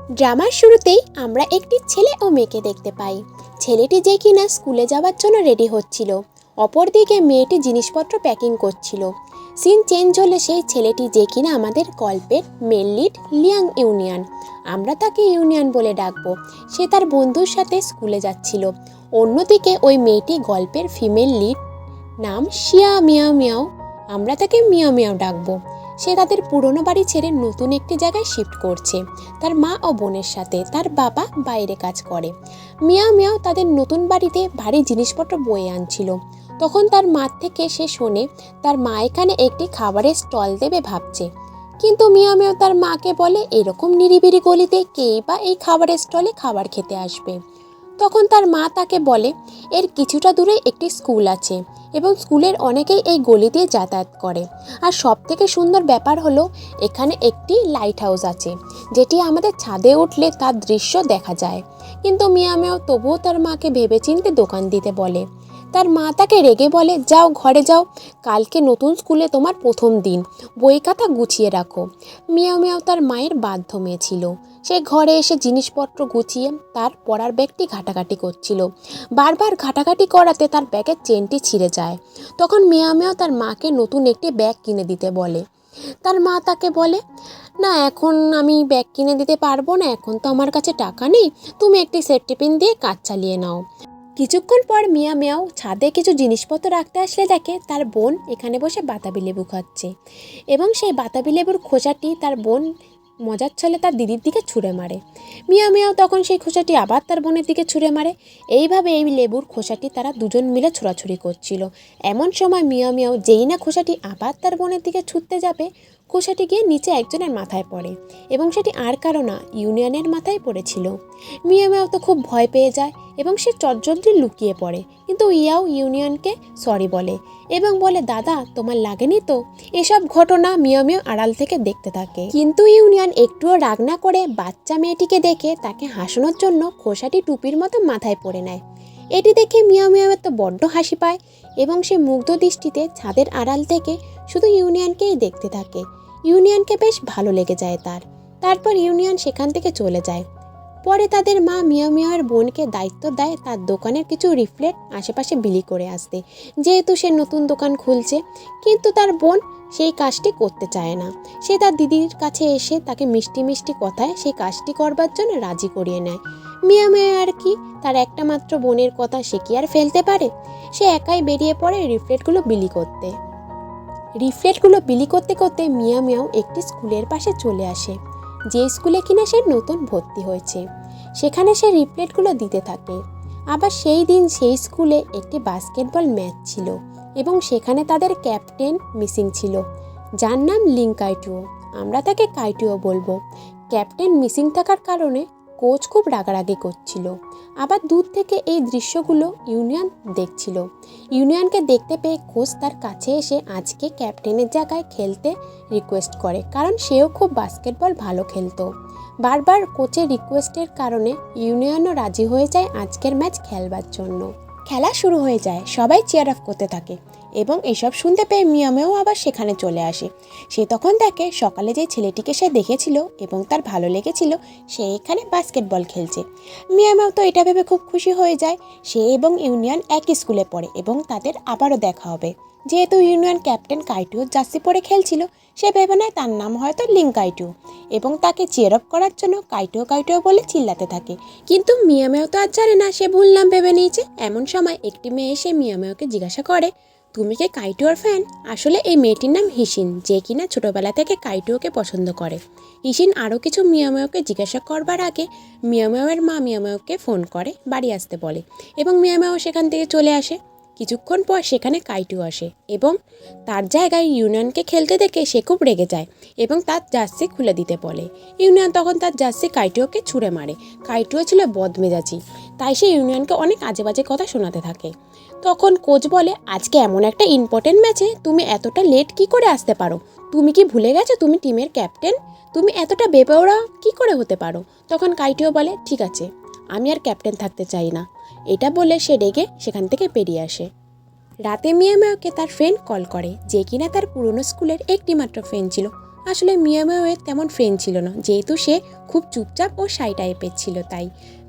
ড্রামার শুরুতেই আমরা একটি ছেলে ও মেয়েকে দেখতে পাই। ছেলেটি যে কিনা স্কুলে যাওয়ার জন্য রেডি হচ্ছিল, অপরদিকে মেয়েটি জিনিসপত্র প্যাকিং করছিল। সিন চেঞ্জ হলে সেই ছেলেটি যে কিনা আমাদের গল্পের মেন লিড লিয়াং ইউনিয়ন, আমরা তাকে ইউনিয়ন বলে ডাকবো, সে তার বন্ধুর সাথে স্কুলে যাচ্ছিল। অন্যদিকে ওই মেয়েটি গল্পের ফিমেল লিড, নাম শিয়া মিয়াও মিয়াও, আমরা তাকে মিয়াও মিয়াও ডাকবো। সে তাদের পুরনো বাড়ি ছেড়ে নতুন একটি জায়গায় শিফট করছে তার মা ও বোনের সাথে। তার বাবা বাইরে কাজ করে। মিয়াও মিয়াও তাদের নতুন বাড়িতে ভারী জিনিসপত্র বয়ে আনছিল। তখন তার মা থেকে সে শোনে তার মা এখানে একটি খাবারের স্টল দেবে ভাবছে। কিন্তু মিয়াও মিয়াও তার মাকে বলে, এরকম নিরিবিলি গলিতে কেই বা এই খাবারের স্টলে খাবার খেতে আসবে। তখন তার মা তাকে বলে, এর কিছুটা দূরে একটি স্কুল আছে এবং স্কুলের অনেকেই এই গলি দিয়ে যাতায়াত করে। আর সব থেকে সুন্দর ব্যাপার হলো এখানে একটি লাইট হাউস আছে, যেটি আমাদের ছাদে উঠলে তার দৃশ্য দেখা যায়। কিন্তু মিয়াও মিয়াও তবুও তার মাকে ভেবেচিন্তে দোকান দিতে বলে। তার মা তাকে রেগে বলে, যাও ঘরে যাও, কালকে নতুন স্কুলে তোমার প্রথম দিন, বই খাতা গুছিয়ে রাখো। মিয়াও মিয়াও তার মায়ের বাধ্য মেয়ে ছিল। সে ঘরে এসে জিনিসপত্র গুছিয়ে তার পড়ার ব্যাগটি ঘাটাঘাটি করছিল। বারবার ঘাটাঘাটি করাতে তার ব্যাগের চেনটি ছিঁড়ে যায়। তখন মিয়াও মিয়াও তার মাকে নতুন একটি ব্যাগ কিনে দিতে বলে। তার মা তাকে বলে, না এখন আমি ব্যাগ কিনে দিতে পারবো না, এখন তো আমার কাছে টাকা নেই, তুমি একটি সেফটি পিন দিয়ে কাজ চালিয়ে নাও। কিছুক্ষণ পর মিয়াও মিয়াও ছাদে কিছু জিনিসপত্র রাখতে আসলে দেখে তার বোন এখানে বসে বাতাবি লেবু খাচ্ছে এবং সেই বাতাবি লেবুর খোসাটি তার বোন মজার ছলে তার দিদির দিকে ছুঁড়ে মারে। মিয়াও মিয়াও তখন সেই খোসাটি আবার তার বোনের দিকে ছুঁড়ে মারে। এইভাবে এই লেবুর খোসাটি তারা দুজন মিলে ছোড়াছুড়ি করছিল। এমন সময় মিয়াও মিয়াও যেই না খোসাটি আবার তার বোনের দিকে ছুঁড়তে যাবে, খোসাটি গিয়ে নিচে একজনের মাথায় পড়ে এবং সেটি আর কারো না, ইউনিয়নের মাথায় পড়েছিল। মিয়াও মিয়াও তো খুব ভয় পেয়ে যায় এবং সে চটজলদি লুকিয়ে পড়ে। কিন্তু ইয়াও ইউনিয়নকে সরি বলে এবং বলে, দাদা তোমার লাগেনি তো? এসব ঘটনা মিয়াও মিয়াও আড়াল থেকে দেখতে থাকে। কিন্তু ইউনিয়ন একটুও রাগ না করে বাচ্চা মেয়েটিকে দেখে তাকে হাসানোর জন্য খোসাটি টুপির মতো মাথায় পরে নেয়। এটি দেখে মিয়াও মিয়াও তো বড্ড হাসি পায় এবং সে মুগ্ধ দৃষ্টিতে ছাদের আড়াল থেকে শুধু ইউনিয়নকেই দেখতে থাকে। ইউনিয়নকে বেশ ভালো লেগে যায় তার। তারপর ইউনিয়ন সেখান থেকে চলে যায়। পরে তাদের মা মিয়াও মিয়াওয়ের বোনকে দায়িত্ব দেয় তার দোকানের কিছু রিফ্লেট আশেপাশে বিলি করে আসতে, যেহেতু সে নতুন দোকান খুলছে। কিন্তু তার বোন সেই কাজটি করতে চায় না। সে তার দিদির কাছে এসে তাকে মিষ্টি মিষ্টি কথায় সেই কাজটি করবার জন্য রাজি করিয়ে নেয়। মিয়াও মিয়াও আর কি, তার একটা মাত্র বোনের কথা সে কি আর ফেলতে পারে? সে একাই বেরিয়ে পড়ে রিফ্লেটগুলো বিলি করতে। রিফ্লেটগুলো বিলি করতে করতে মিয়াও মিয়াও একটি স্কুলের পাশে চলে আসে, যে স্কুলে কিনা সে নতুন ভর্তি হয়েছে। সেখানে সে রিফ্লেটগুলো দিতে থাকে। আবার সেই দিন সেই স্কুলে একটি বাস্কেটবল ম্যাচ ছিল এবং সেখানে তাদের ক্যাপ্টেন মিসিং ছিল, যার নাম লিং কাইটুও, আমরা তাকে কাইটুও বলবো। ক্যাপ্টেন মিসিং থাকার কারণে কোচ খুব রাগারাগি করছিল। আবার দূর থেকে এই দৃশ্যগুলো ইউনিয়ন দেখছিল। ইউনিয়নকে দেখতে পেয়ে কোচ তার কাছে এসে আজকে ক্যাপ্টেনের জায়গায় খেলতে রিকোয়েস্ট করে, কারণ সেও খুব বাস্কেটবল ভালো খেলতো। বারবার কোচের রিকোয়েস্টের কারণে ইউনিয়নও রাজি হয়ে যায় আজকের ম্যাচ খেলবার জন্য। খেলা শুরু হয়ে যায়, সবাই চিয়ার আপ করতে থাকে এবং এসব শুনতে পেয়ে মিয়াও মিয়াও আবার সেখানে চলে আসে। সে তখন দেখে সকালে যে ছেলেটিকে সে দেখেছিল এবং তার ভালো লেগেছিল সে এখানে বাস্কেটবল খেলছে। মিয়াও মিয়াও তো এটা ভেবে খুব খুশি হয়ে যায়। সে এবং ইউনিয়ন একই স্কুলে পড়ে এবং তাদের আবারও দেখা হবে। যেহেতু ইউনিয়ন ক্যাপ্টেন কাইটুও জার্সি পরে খেলছিল, সে ভেবে নেয় তার নাম হয়তো লিং কাইটুও এবং তাকে চিয়ার আপ করার জন্য কাইটুও কাইটুও বলে চিল্লাতে থাকে। কিন্তু মিয়াও মিয়াও তো আর জানে না সে ভুল নাম ভেবে নিয়েছে। এমন সময় একটি মেয়ে এসে মিয়াও মিয়াওকে জিজ্ঞাসা করে, তুমি কি কাইটুওর ফ্যান? আসলে এই মেয়েটির নাম হিসিন, যে কিনা ছোটবেলা থেকে কাইটুওকে পছন্দ করে। হিসিন আরও কিছু মিয়াও মিয়াওকে জিজ্ঞাসা করবার আগে মিয়াও মিয়াওয়ের মা মিয়াও মিয়াওকে ফোন করে বাড়ি আসতে বলে এবং মিয়াও মিয়াও সেখান থেকে চলে আসে। কিছুক্ষণ পর সেখানে কাইটুও আসে এবং তার জায়গায় ইউনিয়নকে খেলতে দেখে সে খুব রেগে যায় এবং তার জার্সি খুলে দিতে বলে। ইউনিয়ন তখন তার জার্সি কাইটুওকে ছুঁড়ে মারে। কাইটুও ছিল বদমেজাজি, তাই সে ইউনিয়নকে অনেক আজে বাজে কথা শোনাতে থাকে। তখন কোচ বলে, আজকে এমন একটা ইম্পর্টেন্ট ম্যাচে তুমি এতটা লেট কি করে আসতে পারো? তুমি কি ভুলে গেছো তুমি টিমের ক্যাপ্টেন? তুমি এতটা বেপরোয়া কি করে হতে পারো? তখন কাইটুও বলে, ঠিক আছে, আমি আর ক্যাপ্টেন থাকতে চাই না। এটা বলে সে রেগে সেখান থেকে বেরিয়ে আসে। রাতে মিয়াও মিয়াওকে তার ফ্রেন্ড কল করে, যে কিনা তার পুরনো স্কুলের একটি মাত্র ফ্রেন্ড ছিল আসলে মিয়া ম্যাওয়ের তেমন ফ্রেন্ড ছিল না, যেহেতু সে খুব চুপচাপ ও শাই টাইপের ছিল। তাই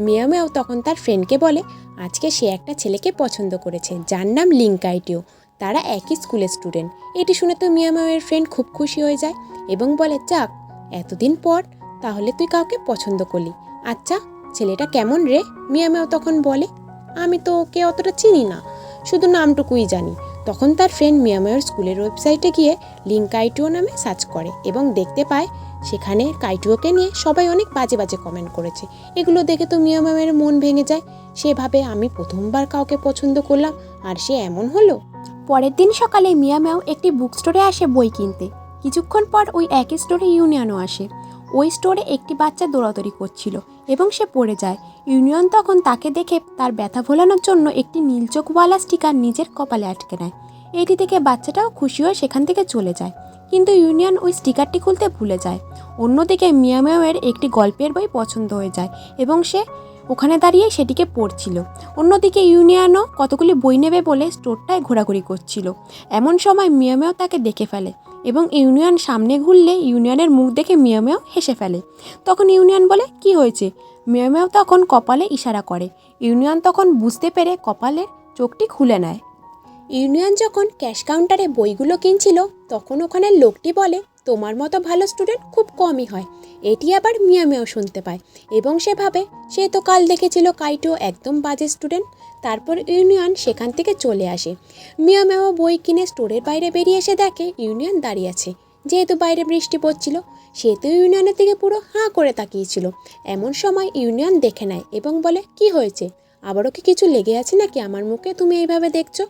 মিয়া ম্যাও তখন তার ফ্রেন্ডকে বলে আজকে সে একটা ছেলেকে পছন্দ করেছে যার নাম লিঙ্কাইটিও, তারা একই স্কুলের স্টুডেন্ট। এটি শুনে তো মিয়া ম্যাওয়ের ফ্রেন্ড খুব খুশি হয়ে যায় এবং বলে যাক, এতদিন পর তাহলে তুই কাউকে পছন্দ করলি। আচ্ছা, ছেলেটা কেমন রে? মিয়া ম্যাও তখন বলে আমি তো ওকে অতটা চিনি না, শুধু নামটুকুই জানি। তখন তার ফ্রেন্ড মিয়া ম্যাওয়ের স্কুলের ওয়েবসাইটে গিয়ে লিঙ্কাইটিও নামে সার্চ করে এবং দেখতে পায় সেখানে কাইটিওকে নিয়ে সবাই অনেক বাজে বাজে কমেন্ট করেছে। এগুলো দেখে তো মিয়া ম্যাওয়ের মন ভেঙে যায়। সে ভাবে আমি প্রথমবার কাউকে পছন্দ করলাম আর সে এমন হলো। পরের দিন সকালে মিয়া ম্যাও একটি বুক স্টোরে আসে বই কিনতে। কিছুক্ষণ পর ওই একই স্টোরে ইউনিয়নও আসে। ওই স্টোরে একটি বাচ্চা দৌড়াদৌড়ি করছিল এবং সে পড়ে যায়। ইউনিয়ন তখন তাকে দেখে তার ব্যথা ভোলানোর জন্য একটি নীল চোখওয়ালা স্টিকার নিজের কপালে আটকে নেয়। এটি দেখে বাচ্চাটাও খুশি হয়ে সেখান থেকে চলে যায়, কিন্তু ইউনিয়ন ওই স্টিকারটি খুলতে ভুলে যায়। অন্যদিকে মিয়া ম্যাওয়ের একটি গল্পের বই পছন্দ হয়ে যায় এবং সে ওখানে দাঁড়িয়ে সেটিকে পড়ছিল। অন্যদিকে ইউনিয়নও কতগুলি বই নেবে বলে স্টোরটায় ঘোরাঘুরি করছিল। এমন সময় মিয়া ম্যাও তাকে দেখে ফেলে এবং ইউনিয়ন সামনে ঘুরলে ইউনিয়নের মুখ দেখে মিয়া ম্যাও হেসে ফেলে। তখন ইউনিয়ন বলে কি হয়েছে? মিয়া ম্যাও তখন কপালে ইশারা করে। ইউনিয়ন তখন বুঝতে পেরে কপালের চোখটি খুলে নেয়। ইউনিয়ন যখন ক্যাশ কাউন্টারে বইগুলো কিনছিল তখন ওখানের লোকটি বলে তোমার মতো ভালো স্টুডেন্ট খুব কমই হয়। এটি আবার মিয়া ম্যাও শুনতে পায় এবং সে ভাবে সে তো কাল দেখেছিল কাইটিও একদম বাজে স্টুডেন্ট। তারপর ইউনিয়ন সেখান থেকে চলে আসে। মিয়া ম্যাও বই কিনে স্টোরের বাইরে বেরিয়ে এসে দেখে ইউনিয়ন দাঁড়িয়ে আছে। যেহেতু বাইরে বৃষ্টি পড়ছিল সেহেতু ইউনিয়নের দিকে পুরো হাঁ করে তাকিয়েছিল। এমন সময় ইউনিয়ন দেখে নেয় এবং বলে কি হয়েছে? আবারও কি কিছু লেগে আছে নাকি আমার মুখে তুমি এইভাবে দেখছো?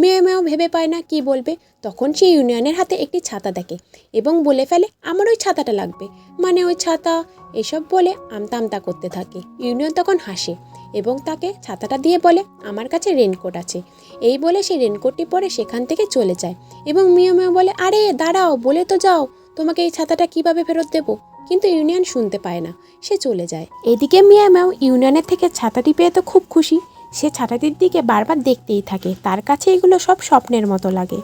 মেয়ে মেয়েও ভেবে পায় না কি বলবে। তখন সে ইউনিয়নের হাতে একটি ছাতা দেখে এবং বলে ফেলে আমার ওই ছাতাটা লাগবে, মানে ওই ছাতা। এসব বলে আমতা আমতা করতে থাকে। ইউনিয়ন তখন হাসে এবং তাকে ছাতাটা দিয়ে বলে আমার কাছে রেনকোট আছে। এই বলে সে রেনকোটটি পরে সেখান থেকে চলে যায় এবং মিয়া মেয়ে বলে আরে দাঁড়াও, বলে তো যাও তোমাকে এই ছাতাটা কিভাবে ফেরত দেবো। কিন্তু ইউনিয়ন শুনতে পায় না, সে চলে যায়। এদিকে মিয়া ম্যাও ইউনিয়নের থেকে ছাতাটি পেয়ে তো খুব খুশি। সে ছাতাটির দিকে বারবার দেখতেই থাকে, তার কাছে এগুলো সব স্বপ্নের মতো লাগে।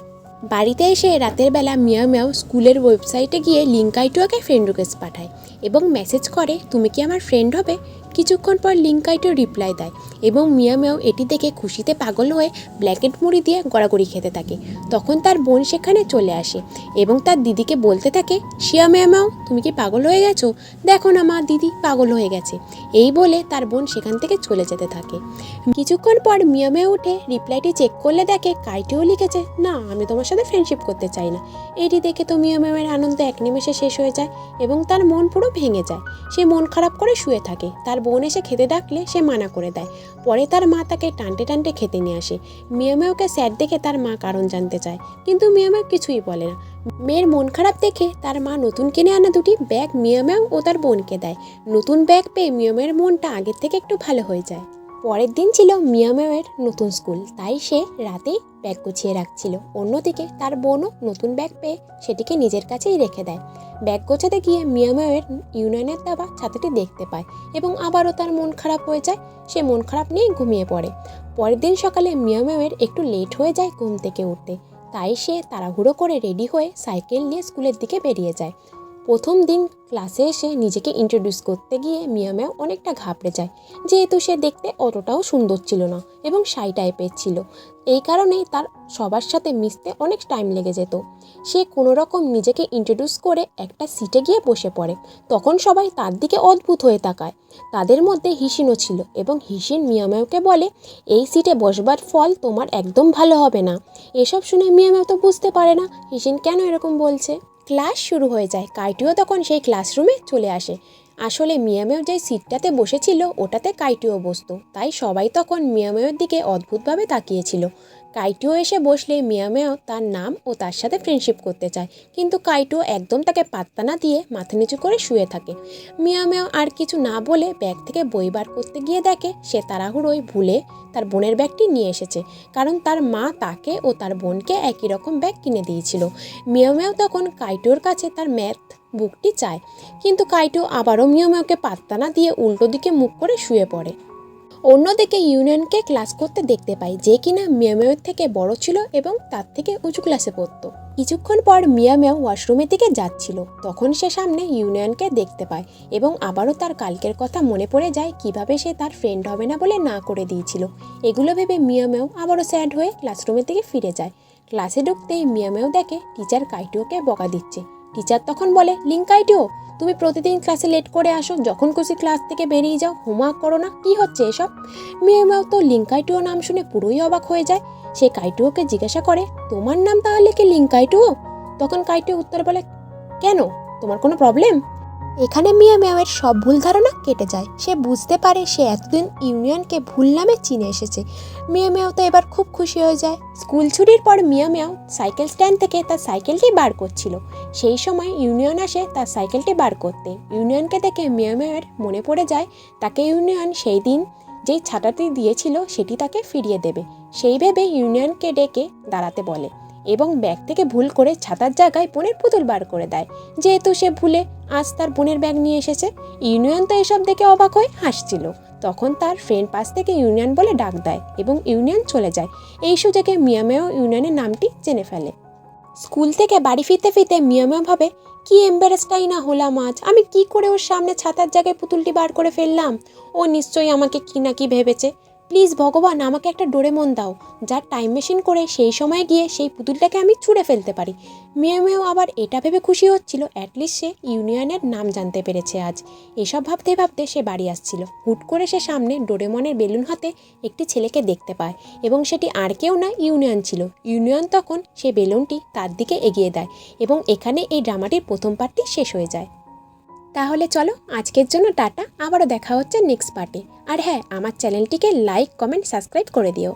বাড়িতে এসে রাতের বেলা মিয়া ম্যাও স্কুলের ওয়েবসাইটে গিয়ে লিঙ্কাইটুয়াকে ফ্রেন্ড রিকোয়েস্ট পাঠায় এবং মেসেজ করে তুমি কি আমার ফ্রেন্ড হবে। কিছুক্ষণ পর লিঙ্কাইটু রিপ্লাই দেয় এবং মিয়া ম্যাও এটি দেখে খুশিতে পাগল হয়ে ব্ল্যাকেট মুড়ি দিয়ে গড়াগড়ি খেতে থাকে। তখন তার বোন সেখানে চলে আসে এবং তার দিদিকে বলতে থাকে শিয়া মিয়া ম্যাও তুমি কি পাগল হয়ে গেছো? দেখো না মা, দিদি পাগল হয়ে গেছে। এই বলে তার বোন সেখান থেকে চলে যেতে থাকে। কিছুক্ষণ পর মিয়া ম্যাও উঠে রিপ্লাইটি চেক করলে দেখে কাইটিও লিখেছে না আমি তোমার সাথে ফ্রেন্ডশিপ করতে চাই না। এটি দেখে তো মিয়া ম্যাওয়ের আনন্দ এক নিমেষে শেষ হয়ে যায় এবং তার মন পুরো ভেঙে যায়। সে মন খারাপ করে শুয়ে থাকে। তার বোন এসে খেতে ডাকলে সে মানা করে দেয়। পরে তার মা তাকে টানতে টানতে খেতে নিয়ে আসে। মিয়া ম্যাওকে স্যাড দেখে তার মা কারণ জানতে চায়, কিন্তু মিয়া ম্যাও কিছুই বলে না। মেয়ের মন খারাপ দেখে তার মা নতুন কিনে আনা দুটি ব্যাগ মিয়া ম্যাও ও তার বোনকে দেয়। নতুন ব্যাগ পেয়ে মিয়া ম্যাওয়ের মনটা আগের থেকে একটু ভালো হয়ে যায়। পরের দিন ছিল মিয়া ম্যাওয়ের নতুন স্কুল, তাই সে রাতেই ব্যাগ গুছিয়ে রাখছিল। অন্যদিকে তার বোনও নতুন ব্যাগ পেয়ে সেটিকে নিজের কাছেই রেখে দেয়। ব্যাগ গোছাতে গিয়ে মিয়া ম্যাওয়ের ইউনিয়নের দেওয়া ছাতাটি দেখতে পায় এবং আবারও তার মন খারাপ হয়ে যায়। সে মন খারাপ নিয়ে ঘুমিয়ে পড়ে। পরের দিন সকালে মিয়া ম্যাওয়ের একটু লেট হয়ে যায় ঘুম থেকে উঠতে, তাই সে তাড়াহুড়ো করে রেডি হয়ে সাইকেল নিয়ে স্কুলের দিকে বেরিয়ে যায়। প্রথম দিন ক্লাসে এসে নিজেকে ইন্ট্রোডিউস করতে গিয়ে মিয়া ম্যাও অনেকটা ঘাবড়ে যায়, যেহেতু সে দেখতে অতটাও সুন্দর ছিল না এবং শাই টাইপের ছিল। এই কারণেই তার সবার সাথে মিশতে অনেক টাইম লেগে যেত। সে কোনো রকম নিজেকে ইন্ট্রোডিউস করে একটা সিটে গিয়ে বসে পড়ে। তখন সবাই তার দিকে অদ্ভুত হয়ে তাকায়। তাদের মধ্যে হিসিনও ছিল এবং হিসিন মিয়া ম্যাওকে বলে এই সিটে বসবার ফল তোমার একদম ভালো হবে না। এসব শুনে মিয়া ম্যাও তো বুঝতে পারে না হিসিন কেন এরকম বলছে। ক্লাস শুরু হয়ে যায়। কাইটিও তখন সেই ক্লাসরুমে চলে আসে। আসলে মিয়া ম্যাও যে সিটটাতে বসেছিল ওটাতে কাইটিও বসতো, তাই সবাই তখন মিয়া ম্যাওয়ের দিকে অদ্ভুতভাবে তাকিয়েছিল। কাইটিও এসে বসলে মিয়া ম্যাও তার নাম ও তার সাথে ফ্রেন্ডশিপ করতে চায়, কিন্তু কাইটিও একদম তাকে পাত্তা না দিয়ে মাথা নিচু করে শুয়ে থাকে। মিয়া ম্যাও আর কিছু না বলে ব্যাগ থেকে বই বার করতে গিয়ে দেখে সে তাড়াহুড়োয় ভুলে তার বোনের ব্যাগটি নিয়ে এসেছে, কারণ তার মা তাকে ও তার বোনকে একই রকম ব্যাগ কিনে দিয়েছিল। মিয়া ম্যাও তখন কাইটিওর কাছে তার ম্যাথ বুকটি চায়, কিন্তু কাইটিও আবারও মিয়া ম্যাওকে পাত্তা না দিয়ে উল্টো দিকে মুখ করে শুয়ে পড়ে। অন্যদিকে ইউনিয়নকে ক্লাস করতে দেখতে পাই, যে কিনা মিয়া মিয়াওর থেকে বড় ছিল এবং তার থেকে উঁচু ক্লাসে পড়তো। কিছুক্ষণ পর মিয়া মিয়াও ওয়াশরুমের দিকে যাচ্ছিল, তখন সে সামনে ইউনিয়নকে দেখতে পায় এবং আবারও তার কালকের কথা মনে পড়ে যায়, কিভাবে সে তার ফ্রেন্ড হবে না বলে না করে দিয়েছিল। এগুলো ভেবে মিয়া মিয়াও আবারও স্যাড হয়ে ক্লাসরুমের দিকে ফিরে যায়। ক্লাসে ঢুকতেই মিয়া মিয়াও দেখে টিচার কাইটুওকে বকা দিচ্ছে। টিচার তখন বলে, লিঙ্কাইটুও, তুমি প্রতিদিন ক্লাসে লেট করে আসো, যখন খুশি ক্লাস থেকে বেরিয়ে যাও, হোমওয়ার্ক করো না, কি হচ্ছে এসব? মিয়া মিয়াও তো লিঙ্কাইটুও নাম শুনে পুরোই অবাক হয়ে যায়। সে কাইটুওকে জিজ্ঞাসা করে, তোমার নাম তাহলে কি লিঙ্কাইটুও? তখন কাইটুও উত্তর বলে, কেন, তোমার কোনো প্রবলেম? এখানে মিয়া মিয়াওয়ের সব ভুল ধারণা কেটে যায়। সে বুঝতে পারে সে এতদিন ইউনিয়নকে ভুল নামে চিনে এসেছে। মিয়া মিয়াও তো এবার খুব খুশি হয়ে যায়। স্কুল ছুটির পর মিয়া মিয়াও সাইকেল স্ট্যান্ড থেকে তার সাইকেলটি বার করছিল। সেই সময় ইউনিয়ন আসে তার সাইকেলটি বার করতে। ইউনিয়নকে দেখে মিয়া মিয়াওয়ের মনে পড়ে যায় তাকে ইউনিয়ন সেই দিন যেই ছাতাটি দিয়েছিল সেটি তাকে ফিরিয়ে দেবে। সেই ভেবে ইউনিয়নকে ডেকে দাঁড়াতে বলে এবং ব্যাগ থেকে ভুল করে ছাতার জায়গায় বোনের পুতুল বার করে দেয়, যেহেতু সে ভুলে আজ তার বোনের ব্যাগ নিয়ে এসেছে। ইউনিয়ন তো এসব দেখে অবাক হয়ে হাসছিল। তখন তার ফ্রেন্ড পাশ থেকে ইউনিয়ন বলে ডাক দেয় এবং ইউনিয়ন চলে যায়। এই সুযোগে মিয়া মিয়াও ইউনিয়নের নামটি জেনে ফেলে। স্কুল থেকে বাড়ি ফিরতে ফিরতে মিয়া মিয়া ভাবে, কি এম্বারেসটাই না হলাম আজ, আমি কি করে ওর সামনে ছাতার জায়গায় পুতুলটি বার করে ফেললাম। ও নিশ্চয়ই আমাকে কি না কি ভেবেছে। প্লিজ ভগবান, আমাকে একটা ডোরেমন দাও, যার টাইম মেশিন করে সেই সময় গিয়ে সেই পুতুলটাকে আমি ছুঁড়ে ফেলতে পারি। মিয়া মিয়াও আবার এটা ভেবে খুশি হচ্ছিল, অ্যাটলিস্ট সে ইউনিয়নের নাম জানতে পেরেছে আজ। এসব ভাবতে ভাবতে সে বাড়ি আসছিল। হুট করে সে সামনে ডোরেমনের বেলুন হাতে একটি ছেলেকে দেখতে পায় এবং সেটি আর কেউ না, ইউনিয়ন ছিল। ইউনিয়ন তখন সেই বেলুনটি তার দিকে এগিয়ে দেয় এবং এখানে এই ড্রামাটির প্রথম পার্টটি শেষ হয়ে যায়। তাহলে চলো আজকের জন্য টাটা, আবারও দেখা হচ্ছে নেক্সট পার্টে। আর হ্যাঁ, আমার চ্যানেলটিকে লাইক, কমেন্ট, সাবস্ক্রাইব করে দিও।